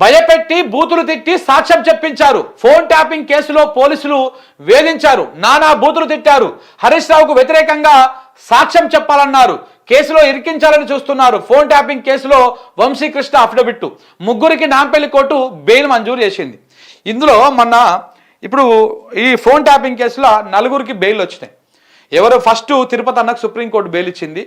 భయపెట్టి బూతులు తిట్టి సాక్ష్యం చెప్పించారు. ఫోన్ ట్యాపింగ్ కేసులో పోలీసులు వేధించారు, నానా బూతులు తిట్టారు. హరీష్ రావుకు వ్యతిరేకంగా సాక్ష్యం చెప్పాలన్నారు, కేసులో ఇరికించాలని చూస్తున్నారు. ఫోన్ ట్యాపింగ్ కేసులో వంశీకృష్ణ అఫిడవిట్, ముగ్గురికి నాంపల్లి కోర్టు బెయిల్ మంజూరు చేసింది. ఇందులో ఇప్పుడు ఈ ఫోన్ ట్యాపింగ్ కేసులో నలుగురికి బెయిల్ వచ్చినాయి. ఎవరు ఫస్ట్ తిరుపతి అన్నకు సుప్రీంకోర్టు బెయిల్ ఇచ్చింది.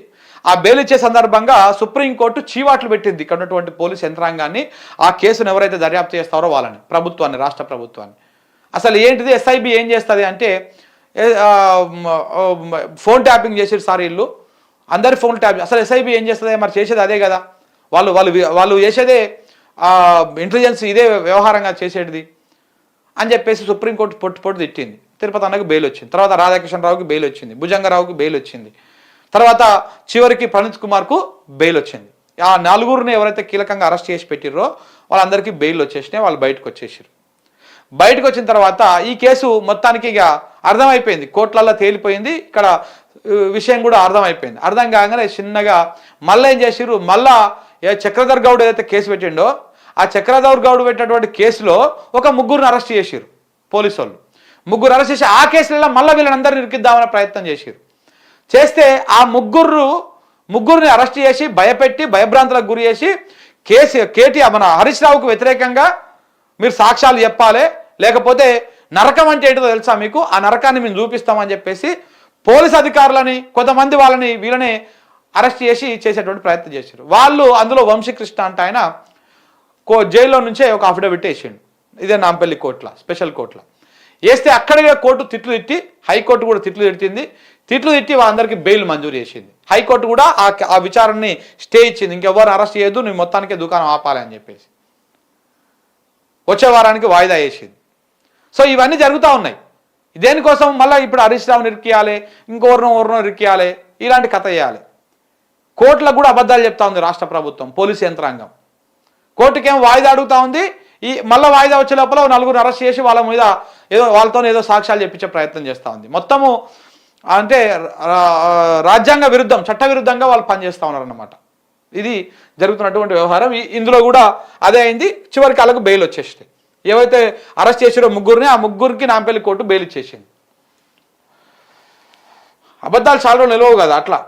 ఆ బెయిల్ ఇచ్చే సందర్భంగా సుప్రీంకోర్టు చీవాట్లు పెట్టింది ఇక్కడ ఉన్నటువంటి పోలీసు యంత్రాంగాన్ని, ఆ కేసును ఎవరైతే దర్యాప్తు చేస్తారో వాళ్ళని, ప్రభుత్వాన్ని, రాష్ట్ర ప్రభుత్వాన్ని. అసలు ఏంటిది ఎస్ఐబి ఏం చేస్తుంది అంటే, ఫోన్ ట్యాపింగ్ చేసేది సార్ వీళ్ళు, అందరి ఫోన్ ట్యాపింగ్. అసలు ఎస్ఐబి ఏం చేస్తుంది? మరి చేసేది అదే కదా, వాళ్ళు చేసేదే ఇంటెలిజెన్స్, ఇదే వ్యవహారంగా చేసేది అని చెప్పేసి సుప్రీంకోర్టు పొట్టు తిట్టింది. తిరుపతి అన్నకు బెయిల్ వచ్చింది, తర్వాత రాధాకిషన్ రావుకి బెయిల్ వచ్చింది, భుజంగరావుకి బెయిల్ వచ్చింది, తర్వాత చివరికి ప్రణీత్ కుమార్కు బెయిల్ వచ్చింది. ఆ నలుగురిని ఎవరైతే కీలకంగా అరెస్ట్ చేసి పెట్టిర్రో వాళ్ళందరికీ బెయిల్ వచ్చేసినాయి, వాళ్ళు బయటకు వచ్చేసారు. బయటకు వచ్చిన తర్వాత ఈ కేసు మొత్తానికి ఇక అర్థమైపోయింది, కోర్టులలో తేలిపోయింది. ఇక్కడ విషయం కూడా అర్థమైపోయింది. అర్థం కాగానే చిన్నగా మళ్ళీ ఏం చేసిర్రు, మళ్ళా చక్రధర్ గౌడ్ ఏదైతే కేసు పెట్టిండో ఆ చక్రధర్ గౌడ్ పెట్టినటువంటి కేసులో ఒక ముగ్గురిని అరెస్ట్ చేసిర్రు పోలీసు వాళ్ళు. ముగ్గురు అరెస్ట్ చేసి ఆ కేసులలో మళ్ళీ వీళ్ళందరినీ ఇరికిద్దామనే ప్రయత్నం చేసిర్రు. చేస్తే ఆ ముగ్గురిని అరెస్ట్ చేసి భయపెట్టి భయభ్రాంతులకు గురి చేసి కేటీఆర్ మన హరీష్ రావుకు వ్యతిరేకంగా మీరు సాక్ష్యాలు చెప్పాలి, లేకపోతే నరకం అంటే ఏంటో తెలుసా మీకు, ఆ నరకాన్ని మేము చూపిస్తామని చెప్పేసి పోలీస్ అధికారులని కొంతమంది వీళ్ళని అరెస్ట్ చేసి చేసేటువంటి ప్రయత్నం చేశారు. వాళ్ళు అందులో వంశీకృష్ణ అంటే ఆయన జైల్లో నుంచే ఒక అఫిడవిట్ వేసిండు, ఇదే నాంపల్లి కోర్టులో, స్పెషల్ కోర్టులో వేస్తే అక్కడే కోర్టు తిట్లు తిట్టి, హైకోర్టు కూడా తిట్లు తిట్టి వాళ్ళందరికీ బెయిల్ మంజూరు చేసింది. హైకోర్టు కూడా ఆ విచారణని స్టే ఇచ్చింది, ఇంకెవరు అరెస్ట్ చేయొద్దు, నువ్వు మొత్తానికే దుకాణం ఆపాలి అని చెప్పేసి వచ్చే వారానికి వాయిదా వేసింది. సో ఇవన్నీ జరుగుతూ ఉన్నాయి. దేనికోసం మళ్ళీ ఇప్పుడు హరీష్ రావుని ఇరికియాలి, ఇంకెవరినో ఇరికియాలి, ఇలాంటి కథ చేయాలి. కోర్టులకు కూడా అబద్ధాలు చెప్తా ఉంది రాష్ట్ర ప్రభుత్వం, పోలీసు యంత్రాంగం. కోర్టుకేమో వాయిదా అడుగుతా ఉంది, మళ్ళీ వాయిదా వచ్చే లోపల నలుగురు అరెస్ట్ చేసి వాళ్ళ మీద వాళ్ళతో ఏదో సాక్ష్యాలు చెప్పించే ప్రయత్నం చేస్తూ ఉంది. మొత్తము అంటే రాజ్యాంగ విరుద్ధం, చట్ట విరుద్ధంగా వాళ్ళు పనిచేస్తూ ఉన్నారన్నమాట. ఇది జరుగుతున్నటువంటి వ్యవహారం. ఇందులో కూడా అదే అయింది. చివరికి వాళ్ళకు బెయిల్ వచ్చేసింది. ఏవైతే అరెస్ట్ చేసారో ముగ్గురిని, ఆ ముగ్గురికి నాంపల్లి కోర్టు బెయిల్ ఇచ్చేసింది. అబద్ధాలు చాలా నిలవవు కదా అట్లా.